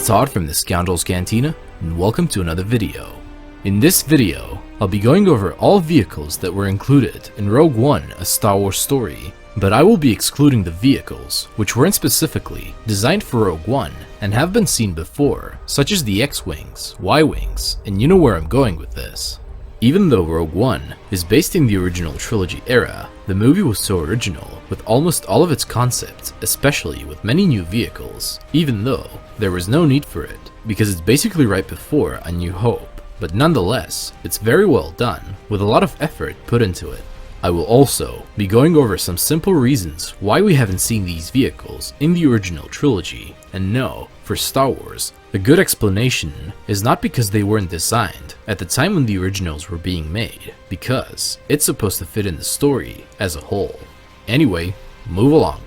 is Todd from the Scoundrels Cantina, and welcome to another video. In this video, I'll be going over all vehicles that were included in Rogue One: A Star Wars Story, but I will be excluding the vehicles which weren't specifically designed for Rogue One and have been seen before, such as the X-Wings, Y-Wings, and you know where I'm going with this. Even though Rogue One is based in the original trilogy era, the movie was so original with almost all of its concepts, especially with many new vehicles, even though there was no need for it, because it's basically right before A New Hope, but nonetheless, it's very well done, with a lot of effort put into it. I will also be going over some simple reasons why we haven't seen these vehicles in the original trilogy, and no, for Star Wars, the good explanation is not because they weren't designed at the time when the originals were being made, because it's supposed to fit in the story as a whole. Anyway, move along.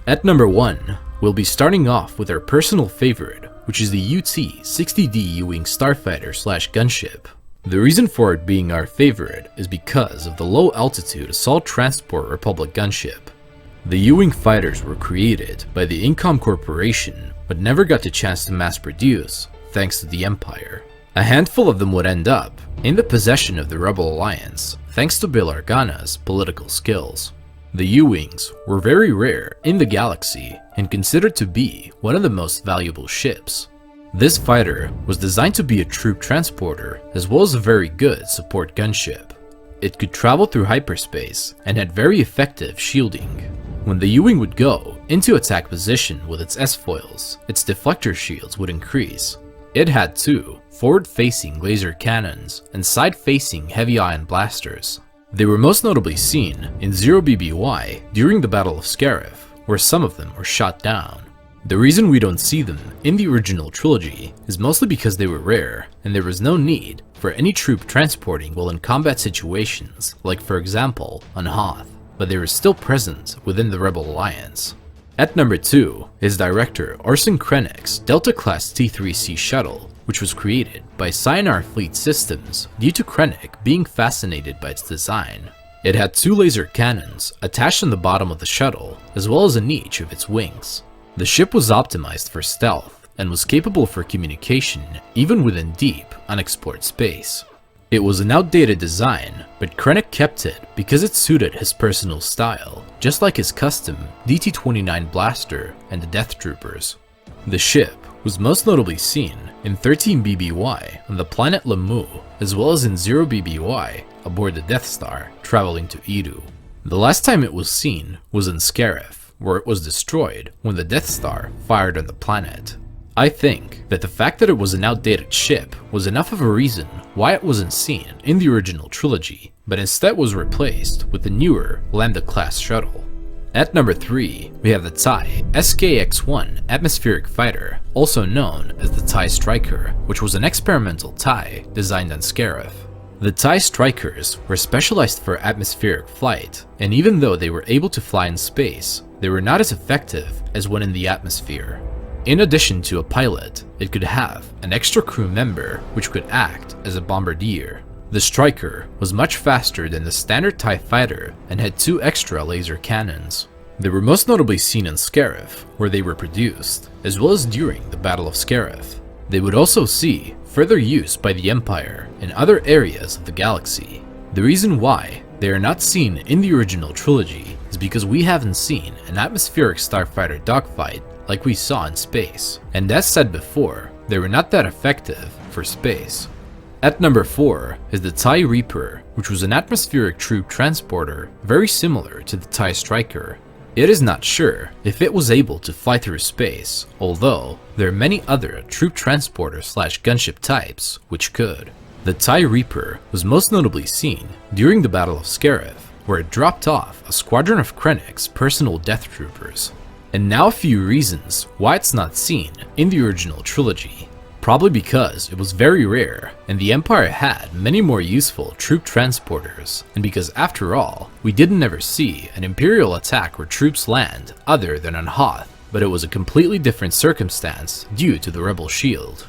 At number 1, we'll be starting off with our personal favorite, which is the UT60D Ewing starfighter/gunship. The reason for it being our favorite is because of the low altitude assault transport Republic gunship. The Ewing fighters were created by the Incom Corporation, but never got the chance to mass produce, thanks to the Empire. A handful of them would end up in the possession of the Rebel Alliance, thanks to Bail Organa's political skills. The Ewings were very rare in the galaxy and considered to be one of the most valuable ships. This fighter was designed to be a troop transporter as well as a very good support gunship. It could travel through hyperspace and had very effective shielding. When the Ewing would go into attack position with its S-foils, its deflector shields would increase. It had 2 forward-facing laser cannons and side-facing heavy ion blasters. They were most notably seen in 0BBY during the Battle of Scarif, where some of them were shot down. The reason we don't see them in the original trilogy is mostly because they were rare, and there was no need for any troop transporting while in combat situations, like for example on Hoth, but they were still present within the Rebel Alliance. At number 2 is Director Orson Krennic's Delta-Class T-3C Shuttle, which was created by Sienar Fleet Systems due to Krennic being fascinated by its design. It had 2 laser cannons attached on the bottom of the shuttle, as well as in each of its wings. The ship was optimized for stealth and was capable for communication even within deep, unexplored space. It was an outdated design, but Krennic kept it because it suited his personal style, just like his custom DT-29 blaster and the Death Troopers. The ship was most notably seen in 13BBY on the planet Lamu, as well as in 0BBY aboard the Death Star traveling to Edu. The last time it was seen was in Scarif, where it was destroyed when the Death Star fired on the planet. I think that the fact that it was an outdated ship was enough of a reason why it wasn't seen in the original trilogy, but instead was replaced with the newer Lambda-class shuttle. At number 3, we have the TIE SKX-1 atmospheric fighter, also known as the TIE Striker, which was an experimental TIE designed on Scarif. The TIE Strikers were specialized for atmospheric flight, and even though they were able to fly in space, they were not as effective as when in the atmosphere. In addition to a pilot, it could have an extra crew member which could act as a bombardier. The Striker was much faster than the standard TIE fighter and had 2 extra laser cannons. They were most notably seen in Scarif, where they were produced, as well as during the Battle of Scarif. They would also see further use by the Empire in other areas of the galaxy. The reason why they are not seen in the original trilogy is because we haven't seen an atmospheric starfighter dogfight like we saw in space, and as said before, they were not that effective for space. At number 4 is the TIE Reaper, which was an atmospheric troop transporter very similar to the TIE Striker. It is not sure if it was able to fly through space, although there are many other troop transporter/gunship types which could. The TIE Reaper was most notably seen during the Battle of Scarif, where it dropped off a squadron of Krennic's personal Death Troopers. And now a few reasons why it's not seen in the original trilogy. Probably because it was very rare and the Empire had many more useful troop transporters, and because after all, we didn't ever see an Imperial attack where troops land other than on Hoth, but it was a completely different circumstance due to the Rebel shield.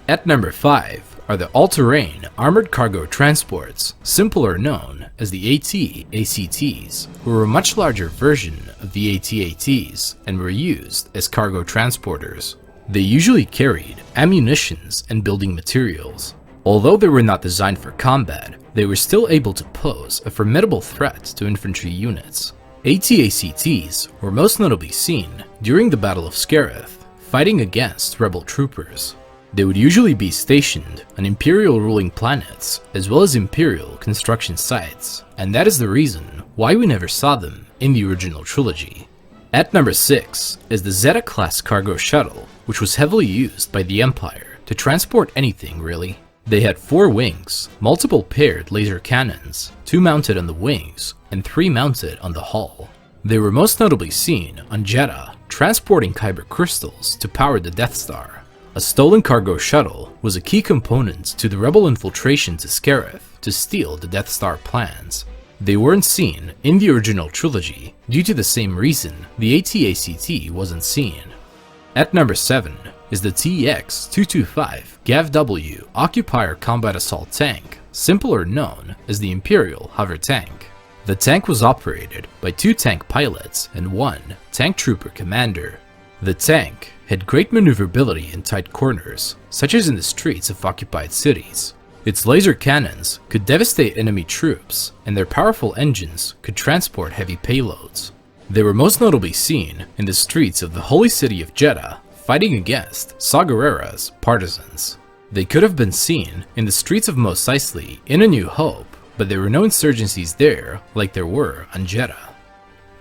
At number 5 are the all-terrain armored cargo transports, simpler known as the AT-ACTs, who were a much larger version of the AT-ATs and were used as cargo transporters. They usually carried ammunitions and building materials. Although they were not designed for combat, they were still able to pose a formidable threat to infantry units. AT-ACTs were most notably seen during the Battle of Scarif, fighting against rebel troopers. They would usually be stationed on Imperial ruling planets as well as Imperial construction sites, and that is the reason why we never saw them in the original trilogy. At number 6 is the Zeta-Class cargo shuttle, which was heavily used by the Empire to transport anything really. They had 4 wings, multiple paired laser cannons, 2 mounted on the wings, and 3 mounted on the hull. They were most notably seen on Jedha, transporting Kyber crystals to power the Death Star. A stolen cargo shuttle was a key component to the rebel infiltration to Scarif to steal the Death Star plans. They weren't seen in the original trilogy due to the same reason the AT-ACT wasn't seen. At number 7 is the TX-225 GAV-W Occupier Combat Assault Tank, simpler known as the Imperial Hover Tank. The tank was operated by 2 tank pilots and 1 tank trooper commander. The tank had great maneuverability in tight corners, such as in the streets of occupied cities. Its laser cannons could devastate enemy troops, and their powerful engines could transport heavy payloads. They were most notably seen in the streets of the holy city of Jedha, fighting against Saw Gerrera's partisans. They could have been seen in the streets of Mos Eisley in A New Hope, but there were no insurgencies there like there were on Jedha.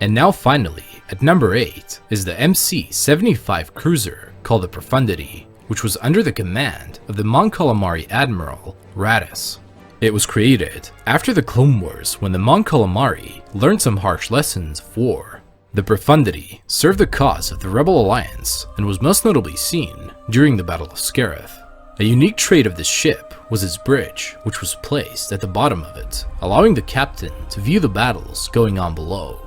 And now finally, at number 8 is the MC-75 cruiser called the Profundity, which was under the command of the Mon Calamari Admiral, Radis. It was created after the Clone Wars when the Mon Calamari learned some harsh lessons of war. The Profundity served the cause of the Rebel Alliance and was most notably seen during the Battle of Scarif. A unique trait of this ship was its bridge, which was placed at the bottom of it, allowing the captain to view the battles going on below.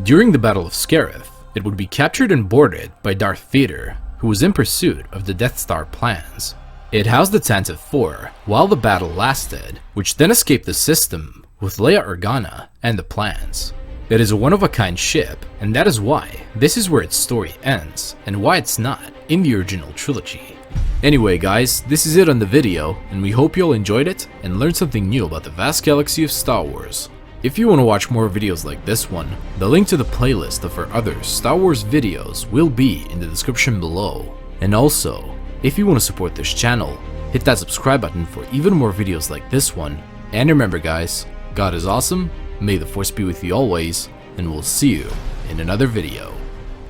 During the Battle of Scarif, it would be captured and boarded by Darth Vader, who was in pursuit of the Death Star plans. It housed the Tantive 4 while the battle lasted, which then escaped the system with Leia Organa and the plans. It is a one-of-a-kind ship, and that is why this is where its story ends, and why it's not in the original trilogy. Anyway guys, this is it on the video, and we hope you all enjoyed it and learned something new about the vast galaxy of Star Wars. If you want to watch more videos like this one, the link to the playlist of our other Star Wars videos will be in the description below. And also, if you want to support this channel, hit that subscribe button for even more videos like this one. And remember guys, God is awesome, may the Force be with you always, and we'll see you in another video.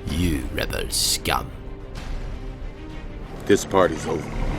You rebel scum. This party's over.